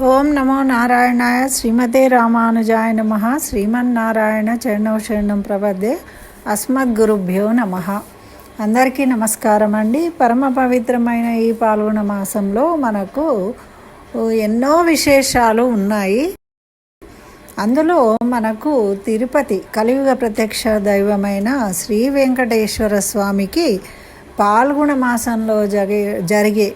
ఓం నమో నారాయణాయ శ్రీమతే రామానుజాయ నమః. శ్రీమన్నారాయణ చరణౌ శరణం ప్రపద్యే. అస్మద్గురుభ్యో నమః. అందరికీ నమస్కారం అండి. పరమ పవిత్రమైన ఈ పాల్గొన మాసంలో మనకు ఎన్నో విశేషాలు ఉన్నాయి. అందులో మనకు తిరుపతి కలియుగ ప్రత్యక్ష దైవమైన శ్రీ వెంకటేశ్వర స్వామికి పాల్గొన మాసంలో జరిగే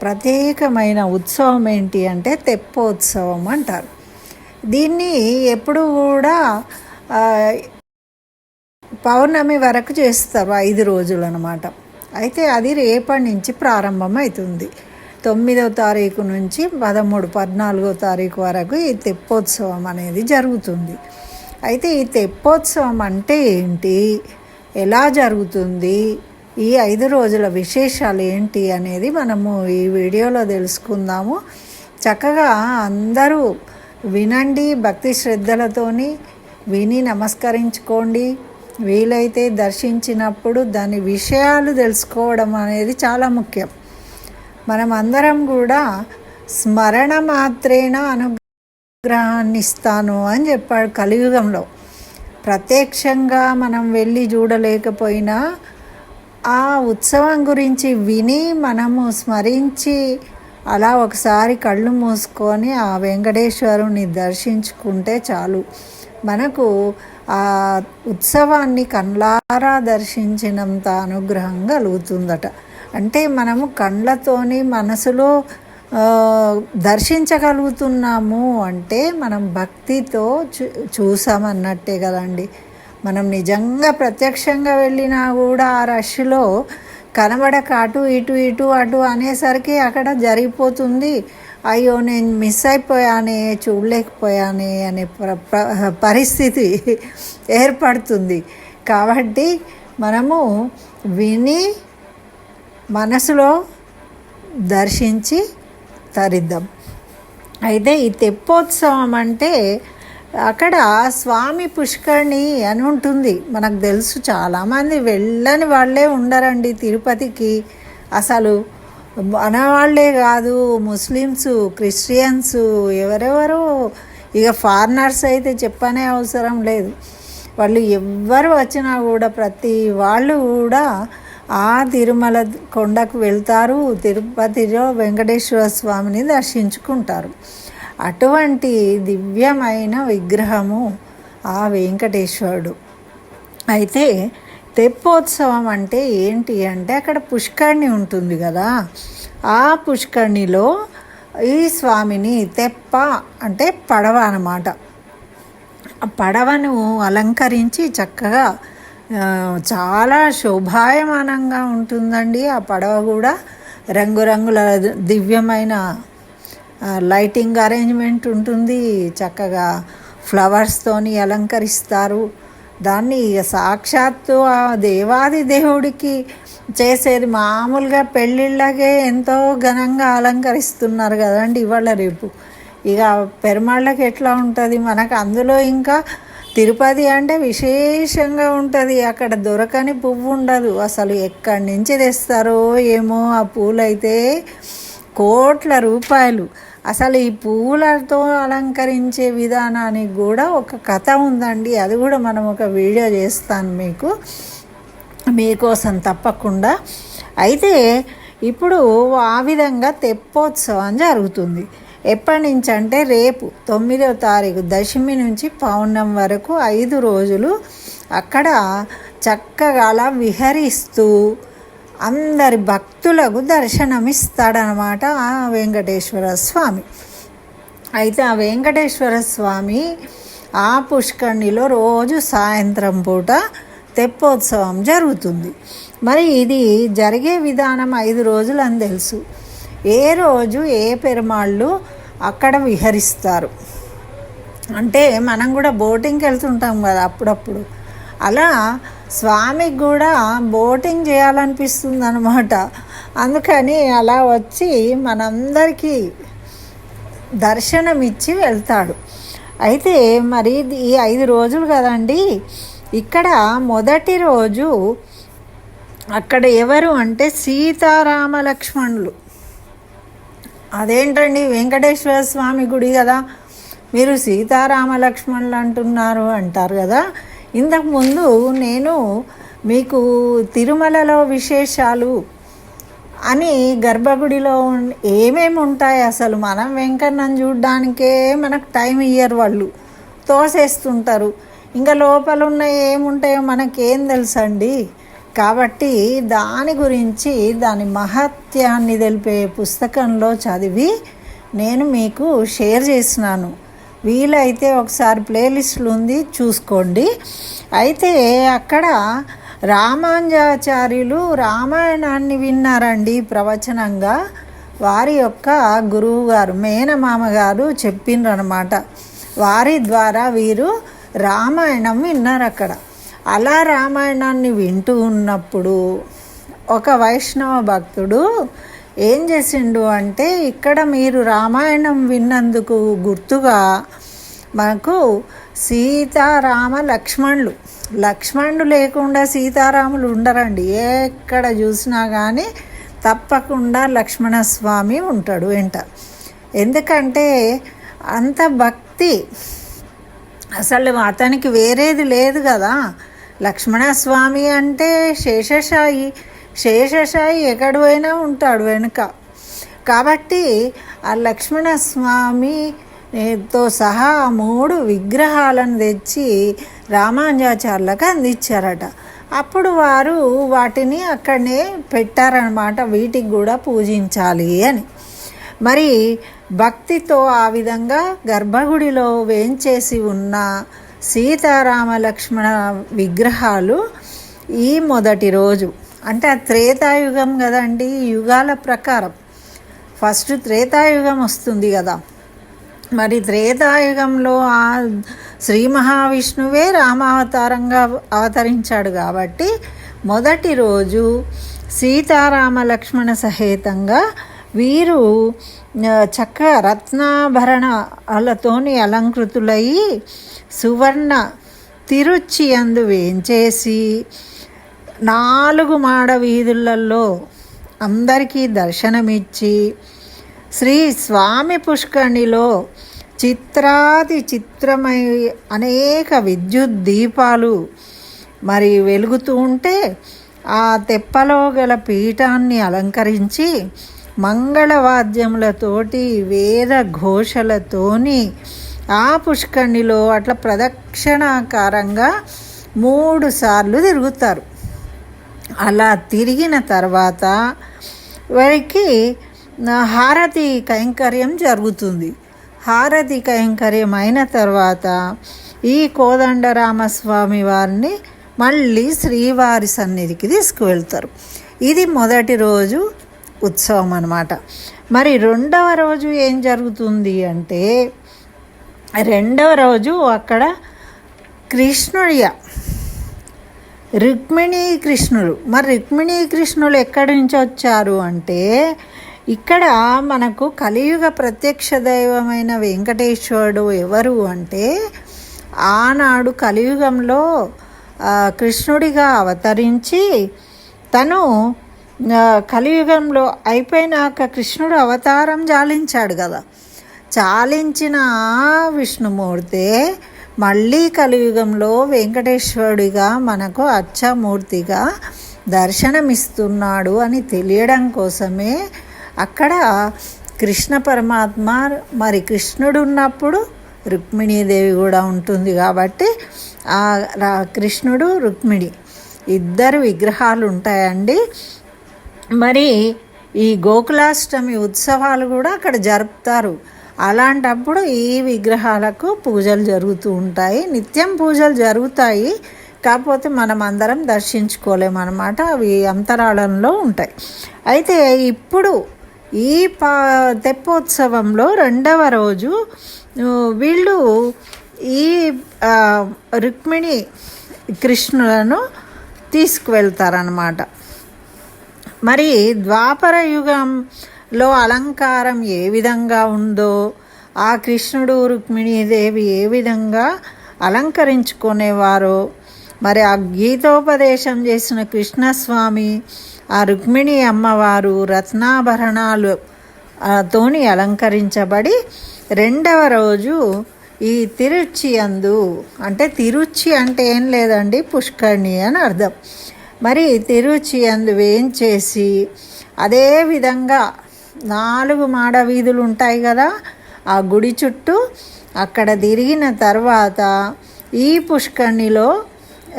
ప్రత్యేకమైన ఉత్సవం ఏంటి అంటే తెప్పోత్సవం అంటారు. దీన్ని ఎప్పుడు కూడా పౌర్ణమి వరకు చేస్తారు, 5 రోజులు అన్నమాట. అయితే అది రేపటి నుంచి ప్రారంభమవుతుంది. 9వ తారీఖు నుంచి 13, 14వ తారీఖు వరకు ఈ తెప్పోత్సవం అనేది జరుగుతుంది. అయితే ఈ తెప్పోత్సవం అంటే ఏంటి, ఎలా జరుగుతుంది, ఈ 5 రోజుల విశేషాలు ఏంటి అనేది మనము ఈ వీడియోలో తెలుసుకుందాము. చక్కగా అందరూ వినండి, భక్తి శ్రద్ధలతోని విని నమస్కరించుకోండి. వీలైతే దర్శించినప్పుడు దాని విషయాలు తెలుసుకోవడం అనేది చాలా ముఖ్యం. మనం అందరం కూడా స్మరణ మాత్రేణ అనుగ్రహాన్ని ఇస్తాను అని చెప్పాడు కలియుగంలో. ప్రత్యక్షంగా మనం వెళ్ళి చూడలేకపోయినా ఆ ఉత్సవం గురించి విని మనము స్మరించి అలా ఒకసారి కళ్ళు మూసుకొని ఆ వెంకటేశ్వరుని దర్శించుకుంటే చాలు, మనకు ఆ ఉత్సవాన్ని కళ్ళారా దర్శించినంత అనుగ్రహం కలుగుతుందట. అంటే మనము కళ్ళతోని మనసులో దర్శించగలుగుతున్నాము అంటే మనం భక్తితో చూసామన్నట్టే కదండి. మనం నిజంగా ప్రత్యక్షంగా వెళ్ళినా కూడా ఆ రష్లో కనబడక అటు ఇటు అటు అనేసరికి అక్కడ జరిగిపోతుంది. అయ్యో నేను మిస్ అయిపోయానే, చూడలేకపోయానే అనే పరిస్థితి ఏర్పడుతుంది. కాబట్టి మనము విని మనసులో దర్శించి తరిద్దాం. అయితే ఈ తెప్పోత్సవం అంటే అక్కడ స్వామి పుష్కరిణి అని ఉంటుంది. మనకు తెలుసు, చాలామంది వెళ్ళని వాళ్ళే ఉండరండి తిరుపతికి. అసలు మన వాళ్ళే కాదు, ముస్లిమ్స్, క్రిస్టియన్స్, ఎవరెవరో, ఇక ఫారినర్స్ అయితే చెప్పనే అవసరం లేదు. వాళ్ళు ఎవ్వరు వచ్చినా కూడా ప్రతి వాళ్ళు కూడా ఆ తిరుమల కొండకు వెళ్తారు, తిరుపతిలో వెంకటేశ్వర స్వామిని దర్శించుకుంటారు. అటువంటి దివ్యమైన విగ్రహము ఆ వెంకటేశ్వరుడు. అయితే తెప్పోత్సవం అంటే ఏంటి అంటే అక్కడ పుష్కరిణి ఉంటుంది కదా, ఆ పుష్కరిణిలో ఈ స్వామిని తెప్ప అంటే పడవ అన్నమాట. ఆ పడవను అలంకరించి చక్కగా చాలా శోభాయమానంగా ఉంటుందండి. ఆ పడవ కూడా రంగురంగుల దివ్యమైన లైటింగ్ అరేంజ్మెంట్ ఉంటుంది. చక్కగా ఫ్లవర్స్తోని అలంకరిస్తారు దాన్ని. సాక్షాత్తు ఆ దేవాది దేవుడికి చేసేది మామూలుగా పెళ్ళిళ్ళకే ఎంతో ఘనంగా అలంకరిస్తున్నారు కదండి ఇవాళ రేపు. ఇక పెరుమాళ్ళకి ఎట్లా ఉంటుంది మనకు, అందులో ఇంకా తిరుపతి అంటే విశేషంగా ఉంటుంది. అక్కడ దొరకని పువ్వు ఉండదు అసలు. ఎక్కడి నుంచి తెస్తారో ఏమో ఆ పూలైతే కోట్ల రూపాయలు. అసలు ఈ పువ్వులతో అలంకరించే విధానానికి కూడా ఒక కథ ఉందండి. అది కూడా మనం ఒక వీడియో చేస్తాను మీకోసం తప్పకుండా. అయితే ఇప్పుడు ఆ విధంగా తెప్పోత్సవం జరుగుతుంది. ఎప్పటి నుంచి అంటే రేపు 9వ తారీఖు దశమి నుంచి పౌర్ణమి వరకు 5 రోజులు అక్కడ చక్కగా అలా విహరిస్తూ అందరి భక్తులకు దర్శనమిస్తాడనమాట ఆ వెంకటేశ్వర స్వామి. అయితే ఆ వెంకటేశ్వర స్వామి ఆ పుష్కరిణిలో రోజు సాయంత్రం పూట తెప్పోత్సవం జరుగుతుంది. మరి ఇది జరిగే విధానం 5 రోజులు అని తెలుసు. ఏ రోజు ఏ పెరుమాళ్ళు అక్కడ విహరిస్తారు అంటే మనం కూడా బోటింగ్కి వెళ్తుంటాం కదా అప్పుడప్పుడు, అలా స్వామికి కూడా బోటింగ్ చేయాలనిపిస్తుంది అనమాట. అందుకని అలా వచ్చి మనందరికీ దర్శనం ఇచ్చి వెళ్తాడు. అయితే మరి ఈ 5 రోజులు కదండి. ఇక్కడ మొదటి రోజు అక్కడ ఎవరు అంటే సీతారామ లక్ష్మణులు అదేంటండి వెంకటేశ్వర స్వామి గుడి కదా, మీరు సీతారామ లక్ష్మణులు అంటున్నారు అంటారు కదా. ఇంతకుముందు నేను మీకు తిరుమలలో విశేషాలు అని గర్భగుడిలో ఏమేమి ఉంటాయి, అసలు మనం వెంకన్నను చూడడానికే మనకు టైం ఇయ్యరు, వాళ్ళు తోసేస్తుంటారు. ఇంకా లోపల ఉన్న ఏముంటాయో మనకేం తెలుసండి. కాబట్టి దాని గురించి దాని మహత్యాన్ని తెలిపే పుస్తకంలో చదివి నేను మీకు షేర్ చేసినాను. వీలైతే ఒకసారి ప్లేలిస్టులు ఉంది, చూసుకోండి. అయితే అక్కడ రామానుజాచార్యులు రామాయణాన్ని విన్నారండి ప్రవచనంగా. వారి యొక్క గురువు గారు మేనమామ గారు చెప్పిండ్రనమాట. వారి ద్వారా వీరు రామాయణం విన్నారు అక్కడ. అలా రామాయణాన్ని వింటూ ఉన్నప్పుడు ఒక వైష్ణవ భక్తుడు ఏం చేసిండు అంటే, ఇక్కడ మీరు రామాయణం విన్నందుకు గుర్తుగా మనకు సీతారామ లక్ష్మణుడు లేకుండా సీతారాములు ఉండరండి. ఎక్కడ చూసినా కానీ తప్పకుండా లక్ష్మణస్వామి ఉంటాడు వెంట. ఎందుకంటే అంత భక్తి, అసలు అతనికి వేరేది లేదు కదా. లక్ష్మణస్వామి అంటే శేషశాయి ఎక్కడి పోయినా ఉంటాడు వెనుక. కాబట్టి ఆ లక్ష్మణస్వామితో సహా 3 విగ్రహాలను తెచ్చి రామానుజాచార్యులకు అందించారట. అప్పుడు వారు వాటిని అక్కడనే పెట్టారనమాట, వీటికి కూడా పూజించాలి అని. మరి భక్తితో ఆ విధంగా గర్భగుడిలో వేంచేసి ఉన్న సీతారామ లక్ష్మణ విగ్రహాలు ఈ మొదటి రోజు, అంటే ఆ త్రేతాయుగం కదండి, యుగాల ప్రకారం ఫస్ట్ త్రేతాయుగం వస్తుంది కదా. మరి త్రేతాయుగంలో ఆ శ్రీ మహావిష్ణువే రామావతారంగా అవతరించాడు కాబట్టి మొదటి రోజు సీతారామ లక్ష్మణ సహేతంగా వీరు చక్కగా రత్నాభరణాలతోని అలంకృతులయ్యి సువర్ణ తిరుచి అందు వేంచేసి 4 మాడ వీధులలో అందరికీ దర్శనమిచ్చి శ్రీ స్వామి పుష్కరిణిలో చిత్రాది చిత్రమై అనేక విద్యుత్ దీపాలు మరి వెలుగుతూ ఉంటే ఆ తెప్పలో గల పీఠాన్ని అలంకరించి మంగళవాద్యములతోటి వేద ఘోషలతోని ఆ పుష్కరిణిలో అట్లా ప్రదక్షిణాకారంగా 3 సార్లు తిరుగుతారు. అలా తిరిగిన తర్వాత వారికి హారతి కైంకర్యం జరుగుతుంది. హారతి కైంకర్యం అయిన తర్వాత ఈ కోదండరామస్వామి వారిని మళ్ళీ శ్రీవారి సన్నిధికి తీసుకువెళ్తారు. ఇది మొదటి రోజు ఉత్సవం అన్నమాట. మరి రెండవ రోజు ఏం జరుగుతుంది అంటే, రెండవ రోజు అక్కడ రుక్మిణీ కృష్ణుడు. మరి రుక్మిణీ కృష్ణులు ఎక్కడి నుంచి వచ్చారు అంటే, ఇక్కడ మనకు కలియుగ ప్రత్యక్ష దైవమైన వెంకటేశ్వరుడు ఎవరు అంటే, ఆనాడు కలియుగంలో కృష్ణుడిగా అవతరించి తను కలియుగంలో అయిపోయినాక కృష్ణుడు అవతారం చాలించాడు కదా. చాలించిన విష్ణుమూర్తే మళ్ళీ కలియుగంలో వెంకటేశ్వరుడిగా మనకు అచ్చమూర్తిగా దర్శనమిస్తున్నాడు అని తెలియడం కోసమే అక్కడ కృష్ణ పరమాత్మ, మరి కృష్ణుడు ఉన్నప్పుడు రుక్మిణీదేవి కూడా ఉంటుంది కాబట్టి ఆ కృష్ణుడు రుక్మిణి ఇద్దరు విగ్రహాలు ఉంటాయండి. మరి ఈ గోకులాష్టమి ఉత్సవాలు కూడా అక్కడ జరుపుతారు. అలాంటప్పుడు ఈ విగ్రహాలకు పూజలు జరుగుతూ ఉంటాయి. నిత్యం పూజలు జరుగుతాయి, కాకపోతే మనం అందరం దర్శించుకోలేమన్నమాట, అవి అంతరాళంలో ఉంటాయి. అయితే ఇప్పుడు ఈ తెప్పోత్సవంలో రెండవ రోజు వీళ్ళు ఈ రుక్మిణి కృష్ణులను తీసుకువెళ్తారన్నమాట. మరి ద్వాపర యుగంలో అలంకారం ఏ విధంగా ఉందో, ఆ కృష్ణుడు రుక్మిణీదేవి ఏ విధంగా అలంకరించుకునేవారో, మరి ఆ గీతోపదేశం చేసిన కృష్ణస్వామి, ఆ రుక్మిణి అమ్మవారు రత్నాభరణాలు తోని అలంకరించబడి రెండవ రోజు ఈ తిరుచి అందు, అంటే తిరుచి అంటే ఏం లేదండి, పుష్కరిణి అని అర్థం. మరి తిరుచి అందు వేయించేసి అదేవిధంగా 4 మాడ వీధులు ఉంటాయి కదా ఆ గుడి చుట్టూ, అక్కడ తిరిగిన తర్వాత ఈ పుష్కరిణిలో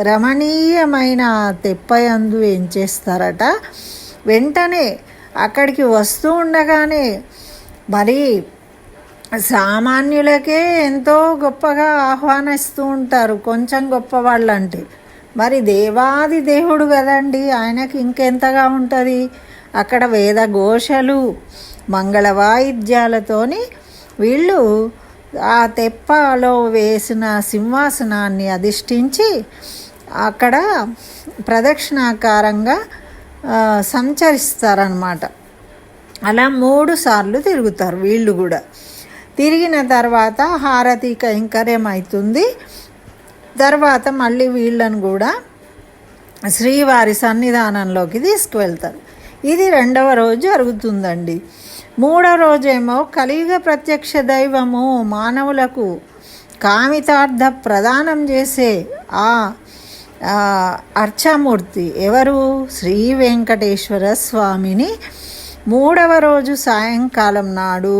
రమణీయమైన తెప్పయందు ఏం చేస్తారట, వెంటనే అక్కడికి వస్తూ ఉండగానే మరి సామాన్యులకే ఎంతో గొప్పగా ఆహ్వానిస్తూ ఉంటారు కొంచెం గొప్పవాళ్ళు అంటే. మరి దేవాది దేవుడు కదండి, ఆయనకి ఇంకెంతగా ఉంటుంది. అక్కడ వేద ఘోషలు మంగళ వాయిద్యాలతోని వీళ్ళు ఆ తెప్పలో వేసిన సింహాసనాన్ని అధిష్ఠించి అక్కడ ప్రదక్షిణాకారంగా సంచరిస్తారనమాట. అలా 3 సార్లు తిరుగుతారు వీళ్ళు కూడా. తిరిగిన తర్వాత హారతి కైంకర్యం అవుతుంది. తర్వాత మళ్ళీ వీళ్ళను కూడా శ్రీవారి సన్నిధానంలోకి తీసుకువెళ్తారు. ఇది 2వ రోజు జరుగుతుందండి. 3వ రోజేమో కలియుగ ప్రత్యక్ష దైవము మానవులకు కామితార్థ ప్రదానం చేసే ఆ అర్చామూర్తి ఎవరు, శ్రీ వెంకటేశ్వర స్వామిని 3వ రోజు సాయంకాలం నాడు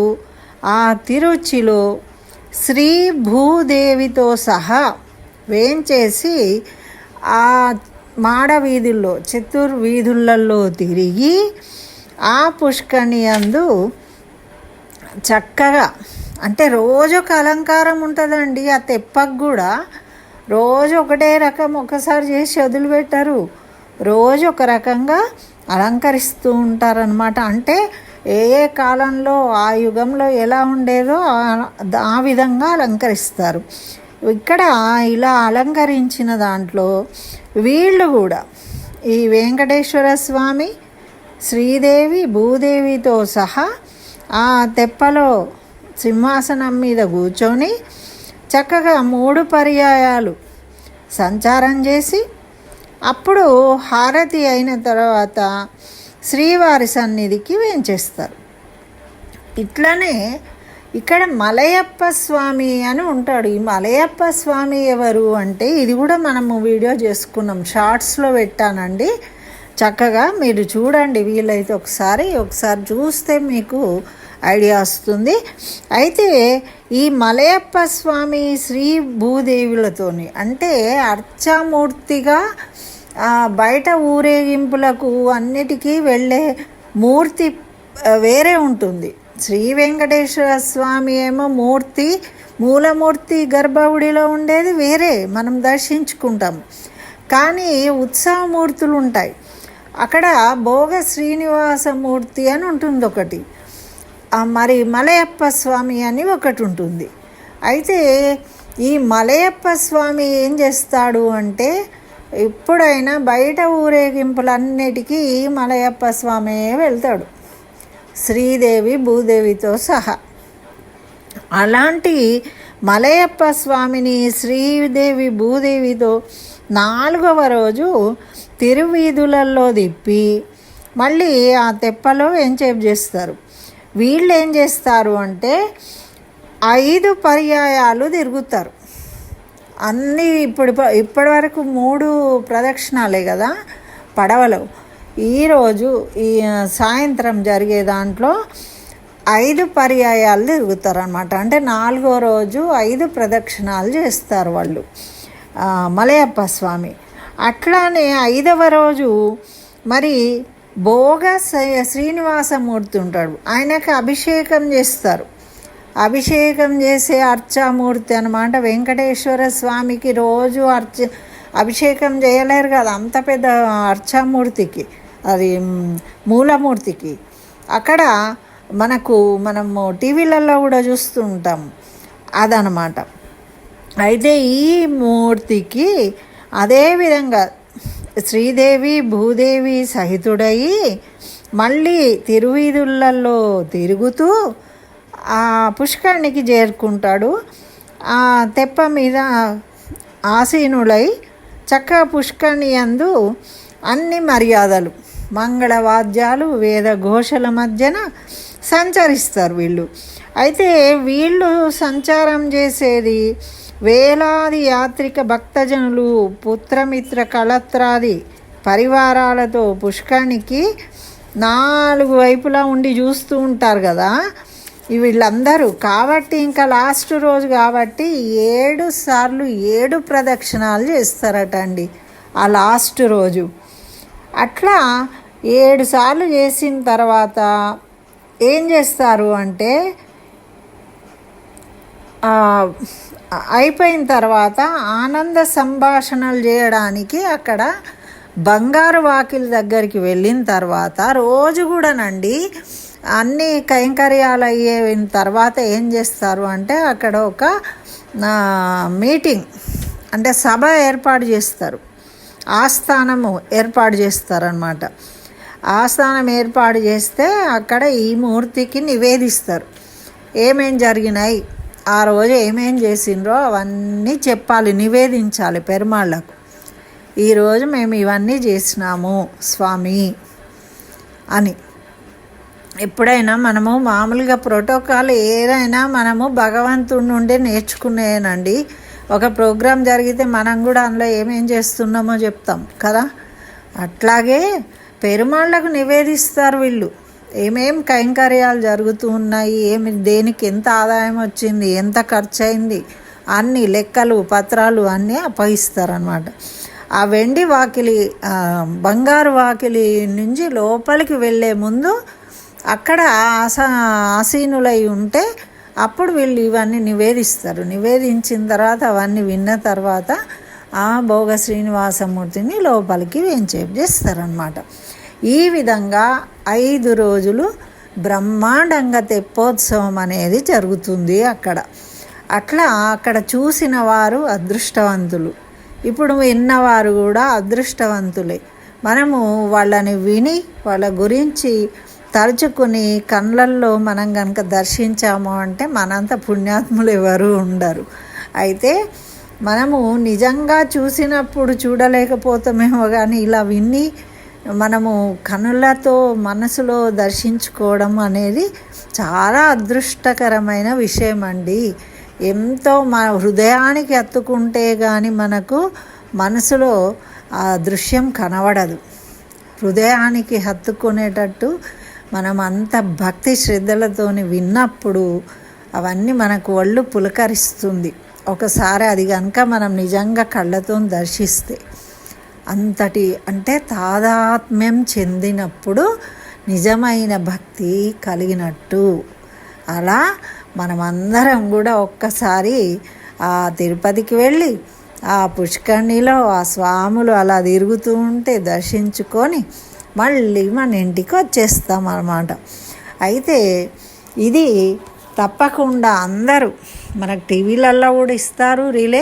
ఆ తిరుచిలో శ్రీ భూదేవితో సహా వేంచేసి ఆ మాడ వీధుల్లో చతుర్వీధులలో తిరిగి ఆ పుష్కరిణి అందు చక్కగా, అంటే రోజొక అలంకారం ఉంటుందండి. ఆ తెప్పకు కూడా రోజు ఒకటే రకం ఒకసారి చేసి వదిలిపెట్టరు, రోజు ఒక రకంగా అలంకరిస్తూ ఉంటారనమాట. అంటే ఏ కాలంలో ఆ యుగంలో ఎలా ఉండేదో ఆ విధంగా అలంకరిస్తారు. ఇక్కడ ఇలా అలంకరించిన దాంట్లో వీళ్ళు కూడా ఈ వెంకటేశ్వర స్వామి, శ్రీదేవి, భూదేవితో సహా ఆ తెప్పలో సింహాసనం మీద కూర్చొని చక్కగా 3 పర్యాయాలు సంచారం చేసి అప్పుడు హారతి అయిన తర్వాత శ్రీవారి సన్నిధికి వేంచేస్తారు. ఇట్లనే ఇక్కడ మలయప్ప స్వామి అని ఉంటాడు. ఈ మలయప్ప స్వామి ఎవరు అంటే ఇది కూడా మనము వీడియో చేసుకున్నాం, షార్ట్స్లో పెట్టానండి. చక్కగా మీరు చూడండి, వీలైతే ఒకసారి చూస్తే మీకు ఐడియా వస్తుంది. అయితే ఈ మలయప్ప స్వామి శ్రీ భూదేవులతోని, అంటే అర్చామూర్తిగా బయట ఊరేగింపులకు అన్నిటికీ వెళ్ళే మూర్తి వేరే ఉంటుంది. శ్రీ వెంకటేశ్వర స్వామి ఏమో మూర్తి, మూలమూర్తి గర్భగుడిలో ఉండేది వేరే, మనం దర్శించుకుంటాం. కానీ ఉత్సవమూర్తులు ఉంటాయి అక్కడ. భోగ శ్రీనివాసమూర్తి అని ఉంటుంది ఒకటి, మరి మలయప్ప స్వామి అని ఒకటి ఉంటుంది. అయితే ఈ మలయప్ప స్వామి ఏం చేస్తాడు అంటే, ఎప్పుడైనా బయట ఊరేగింపులన్నిటికీ మలయప్ప స్వామి వెళ్తాడు, శ్రీదేవి భూదేవితో సహా. అలాంటి మలయప్ప స్వామిని శ్రీదేవి భూదేవితో 4వ రోజు తిరువీధులలో తిప్పి మళ్ళీ ఆ తెప్పలో ఎంచేపు చేస్తారు. వీళ్ళు ఏం చేస్తారు అంటే 5 పర్యాయాలు తిరుగుతారు. అన్నీ ఇప్పటి వరకు 3 ప్రదక్షిణాలే కదా పడవలో. ఈరోజు ఈ సాయంత్రం జరిగే దాంట్లో 5 పర్యాయాలు తిరుగుతారు అనమాట. అంటే 4వ రోజు 5 ప్రదక్షిణాలు చేస్తారు వాళ్ళు మలయప్ప స్వామి. అట్లానే 5వ రోజు మరి భోగ శ్రీనివాసమూర్తి ఉంటాడు, ఆయనకు అభిషేకం చేస్తారు. అభిషేకం చేసే అర్చామూర్తి అనమాట. వెంకటేశ్వర స్వామికి రోజు అభిషేకం చేయలేరు కదా అంత పెద్ద అర్చామూర్తికి, అది మూలమూర్తికి. అక్కడ మనము టీవీలలో కూడా చూస్తూ ఉంటాం అదనమాట. అయితే ఈ మూర్తికి అదేవిధంగా శ్రీదేవి భూదేవి సహితుడయి మళ్ళీ తిరువీధులలో తిరుగుతూ ఆ పుష్కరిణికి చేరుకుంటాడు. ఆ తెప్ప మీద ఆసీనులై చక్కగా పుష్కరిణి యందు అన్ని మర్యాదలు, మంగళవాద్యాలు, వేద ఘోషల మధ్యన సంచరిస్తారు వీళ్ళు. అయితే వీళ్ళు సంచారం చేసేది వేలాది యాత్రిక భక్తజనులు పుత్రమిత్ర కళత్రాది పరివారాలతో పుష్కరిణికి 4 వైపులా ఉండి చూస్తూ ఉంటారు కదా వీళ్ళందరూ. కాబట్టి ఇంకా లాస్ట్ రోజు కాబట్టి 7 సార్లు 7 ప్రదక్షిణాలు చేస్తారట అండి ఆ లాస్ట్ రోజు. అట్లా 7 సార్లు చేసిన తర్వాత ఏం చేస్తారు అంటే అయిపోయిన తర్వాత ఆనంద సంభాషణలు చేయడానికి అక్కడ బంగారు వాకిలి దగ్గరికి వెళ్ళిన తర్వాత రోజు కూడానండి అన్ని కైంకర్యాలు అయిన తర్వాత ఏం చేస్తారు అంటే అక్కడ ఒక మీటింగ్ అంటే సభ ఏర్పాటు చేస్తారు, ఆస్థానము ఏర్పాటు చేస్తారనమాట. ఆస్థానం ఏర్పాటు చేస్తే అక్కడ ఈ మూర్తికి నివేదిస్తారు ఏమేం జరిగినాయి, ఆ రోజు ఏమేం చేసిండ్రో అవన్నీ చెప్పాలి, నివేదించాలి పెరుమాళ్ళకు. ఈరోజు మేము ఇవన్నీ చేసినాము స్వామి అని. ఎప్పుడైనా మనము మామూలుగా ప్రోటోకాల్ ఏదైనా మనము భగవంతుడి నుండి నేర్చుకునేనండి. ఒక ప్రోగ్రాం జరిగితే మనం కూడా అందులో ఏమేం చేస్తున్నామో చెప్తాం కదా. అట్లాగే పెరుమాళ్ళకు నివేదిస్తారు వీళ్ళు ఏమేం కైంకర్యాలు జరుగుతూ ఉన్నాయి, దేనికి ఎంత ఆదాయం వచ్చింది, ఎంత ఖర్చు అయింది, అన్ని లెక్కలు పత్రాలు అన్నీ అప్పగిస్తారనమాట. ఆ వెండి వాకిలి బంగారు వాకిలి నుంచి లోపలికి వెళ్ళే ముందు అక్కడ ఆసీనులై ఉంటే అప్పుడు వీళ్ళు ఇవన్నీ నివేదిస్తారు. నివేదించిన తర్వాత అవన్నీ విన్న తర్వాత ఆ భోగ శ్రీనివాసమూర్తిని లోపలికి వేంచేపు చేస్తారనమాట. ఈ విధంగా 5 రోజులు బ్రహ్మాండంగా తెప్పోత్సవం అనేది జరుగుతుంది అక్కడ. అట్లా అక్కడ చూసిన వారు అదృష్టవంతులు, ఇప్పుడు విన్నవారు కూడా అదృష్టవంతులే. మనము వాళ్ళని విని వాళ్ళ గురించి తలుచుకుని కళ్ళల్లో మనం కనుక దర్శించాము అంటే మనంత పుణ్యాత్ములు ఎవరు ఉండరు. అయితే మనము నిజంగా చూసినప్పుడు చూడలేకపోతామేమో కానీ ఇలా విని మనము కనులతో మనసులో దర్శించుకోవడం అనేది చాలా అదృష్టకరమైన విషయం అండి. ఎంతో మన హృదయానికి హత్తుకుంటే కానీ మనకు మనసులో ఆ దృశ్యం కనబడదు. హృదయానికి హత్తుకునేటట్టు మనం అంత భక్తి శ్రద్ధలతోని విన్నప్పుడు అవన్నీ మనకు ఒళ్ళు పులకరిస్తుంది. ఒకసారి అది కనుక మనం నిజంగా కళ్ళతో దర్శిస్తే అంతటి అంటే తాదాత్మ్యం చెందినప్పుడు నిజమైన భక్తి కలిగినట్టు. అలా మనమందరం కూడా ఒక్కసారి ఆ తిరుపతికి వెళ్ళి ఆ పుష్కరిణిలో ఆ స్వాములు అలా తిరుగుతూ ఉంటే దర్శించుకొని మళ్ళీ మన ఇంటికి వచ్చేస్తాం అన్నమాట. అయితే ఇది తప్పకుండా అందరూ మనకు టీవీలలో కూడా ఇస్తారు రిలే.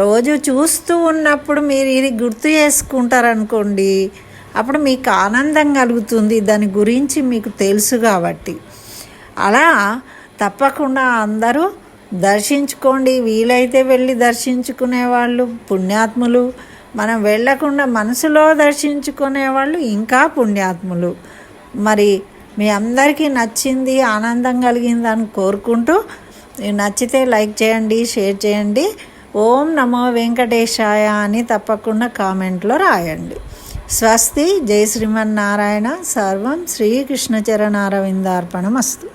రోజు చూస్తూ ఉన్నప్పుడు మీరు ఇది గుర్తు చేసుకుంటారనుకోండి, అప్పుడు మీకు ఆనందం కలుగుతుంది, దాని గురించి మీకు తెలుసు కాబట్టి. అలా తప్పకుండా అందరూ దర్శించుకోండి. వీలైతే వెళ్ళి దర్శించుకునే వాళ్ళు పుణ్యాత్ములు, మనం వెళ్ళకుండా మనసులో దర్శించుకునే వాళ్ళు ఇంకా పుణ్యాత్ములు. మరి మీ అందరికీ నచ్చింది, ఆనందం కలిగిందని కోరుకుంటూ, నచ్చితే లైక్ చేయండి, షేర్ చేయండి. ఓం నమో వెంకటేశాయ అని తప్పకుండా కామెంట్లో రాయండి. స్వస్తి. జై శ్రీమన్నారాయణ. సర్వం శ్రీకృష్ణ చరణారవిందార్పణమస్తు.